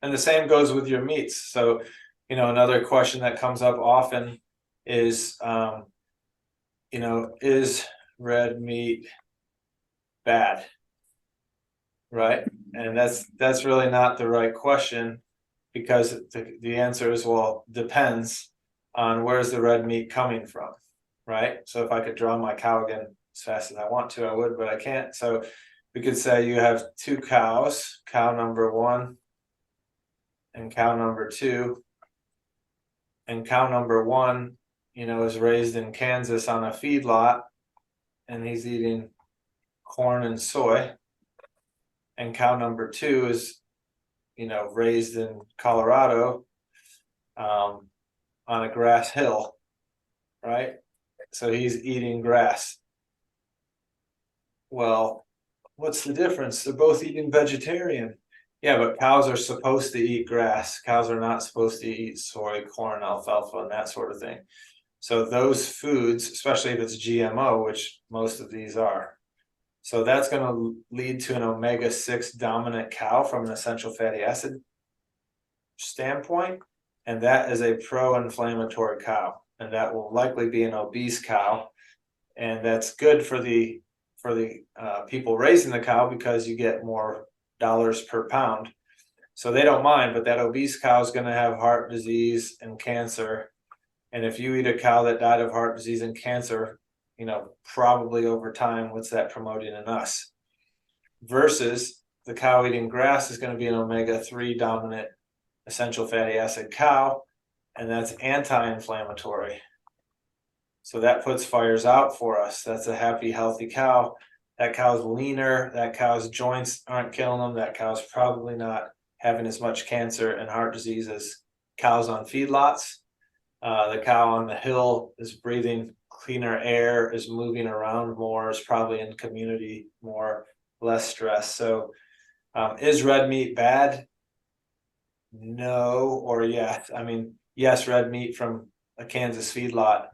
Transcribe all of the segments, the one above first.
And the same goes with your meats. So, another question that comes up often is, is red meat bad? Right? And that's really not the right question, because the answer is, well, depends on where's the red meat coming from, right? So if I could draw my cow again as fast as I want to, I would, but I can't. So we could say you have two cows, cow number one and cow number two. And cow number one, is raised in Kansas on a feedlot, and he's eating corn and soy. And cow number two is, raised in Colorado, on a grass hill, right? So he's eating grass. Well, what's the difference? They're both eating vegetarian. Yeah, but cows are supposed to eat grass. Cows are not supposed to eat soy, corn, alfalfa, and that sort of thing. So those foods, especially if it's GMO, which most of these are, so that's going to lead to an omega-6 dominant cow from an essential fatty acid standpoint, and that is a pro-inflammatory cow, and that will likely be an obese cow, and that's good for the people raising the cow, because you get more dollars per pound. So they don't mind, but that obese cow is going to have heart disease and cancer. And if you eat a cow that died of heart disease and cancer, probably over time, what's that promoting in us? Versus the cow eating grass is going to be an omega-3 dominant essential fatty acid cow, and that's anti-inflammatory. So that puts fires out for us. That's a happy, healthy cow. That cow's leaner. That cow's joints aren't killing them. That cow's probably not having as much cancer and heart disease as cows on feedlots. The cow on the hill is breathing cleaner air, is moving around more, is probably in community more, less stress. So is red meat bad? No, or yes. I mean, yes, red meat from a Kansas feedlot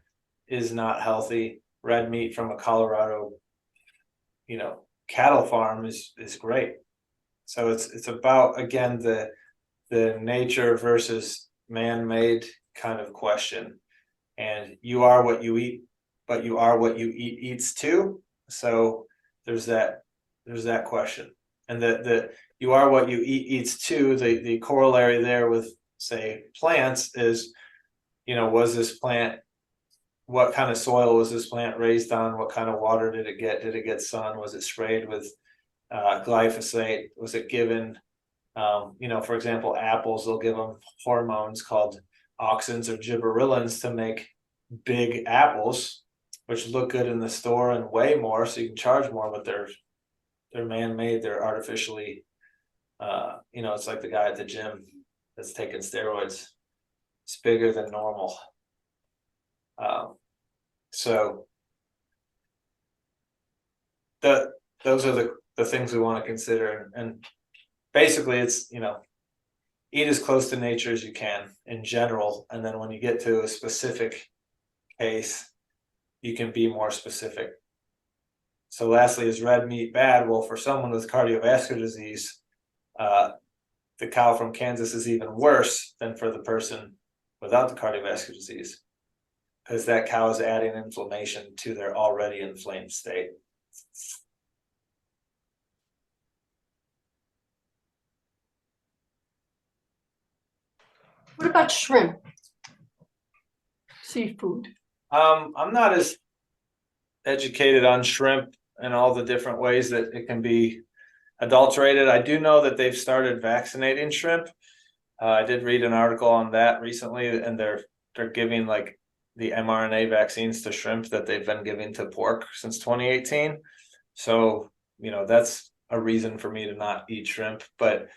is not healthy. Red meat from a Colorado, cattle farm is great. So it's about, again, the nature versus man-made kind of question. And you are what you eat, but you are what you eat eats too. So there's that question. And the you are what you eat eats too, the corollary there with, say, plants is, was this plant, what kind of soil was this plant raised on? What kind of water did it get? Did it get sun? Was it sprayed with glyphosate? Was it given, for example, apples, they'll give them hormones called auxins or gibberellins to make big apples, which look good in the store and weigh more, so you can charge more, but they're man-made, they're artificially, it's like the guy at the gym that's taking steroids. It's bigger than normal. So those are the things we want to consider, and basically it's, eat as close to nature as you can in general, and then when you get to a specific case, you can be more specific. So lastly, is red meat bad? Well, for someone with cardiovascular disease, the cow from Kansas is even worse than for the person without the cardiovascular disease, because that cow is adding inflammation to their already inflamed state. What about shrimp? Seafood. I'm not as educated on shrimp and all the different ways that it can be adulterated. I do know that they've started vaccinating shrimp. I did read an article on that recently, and they're giving like the mRNA vaccines to shrimp that they've been giving to pork since 2018. So, that's a reason for me to not eat shrimp. But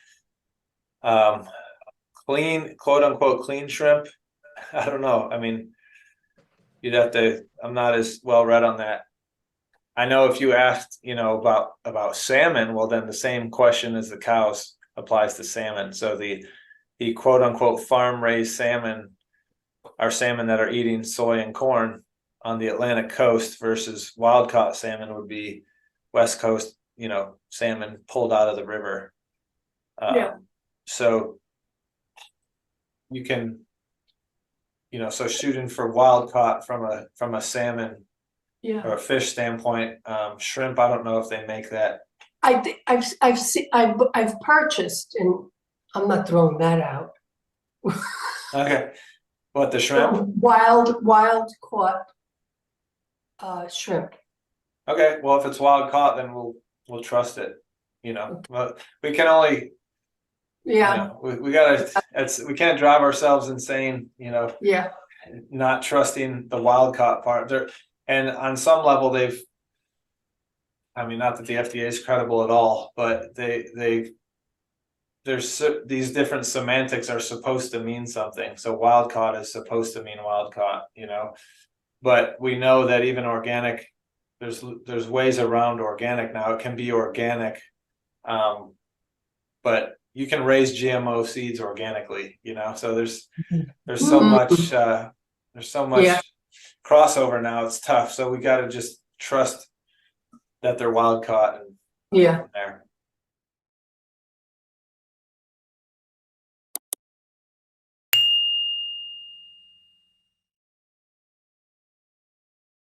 clean, quote unquote, clean shrimp, I don't know. I mean, you'd have to, I'm not as well read on that. I know if you asked, about salmon, well, then the same question as the cows applies to salmon. So the quote unquote farm raised salmon are salmon that are eating soy and corn on the Atlantic coast, versus wild caught salmon would be West Coast, salmon pulled out of the river. Yeah. So you can, so shooting for wild caught from a salmon Yeah. or a fish standpoint, shrimp, I don't know if they make that. I've purchased, and I'm not throwing that out. Okay, what, the shrimp? Wild caught shrimp. Okay, well, if it's wild caught, then we'll trust it, but we can only, Yeah, we gotta, we can't drive ourselves insane, yeah, not trusting the wild caught part there. And on some level, I mean, not that the FDA is credible at all, but these different semantics are supposed to mean something. So wild caught is supposed to mean wild caught, but we know that even organic, there's ways around organic now. It can be organic, but you can raise GMO seeds organically, so there's so much Yeah. crossover now. It's tough, so we got to just trust that they're wild caught and Yeah. there.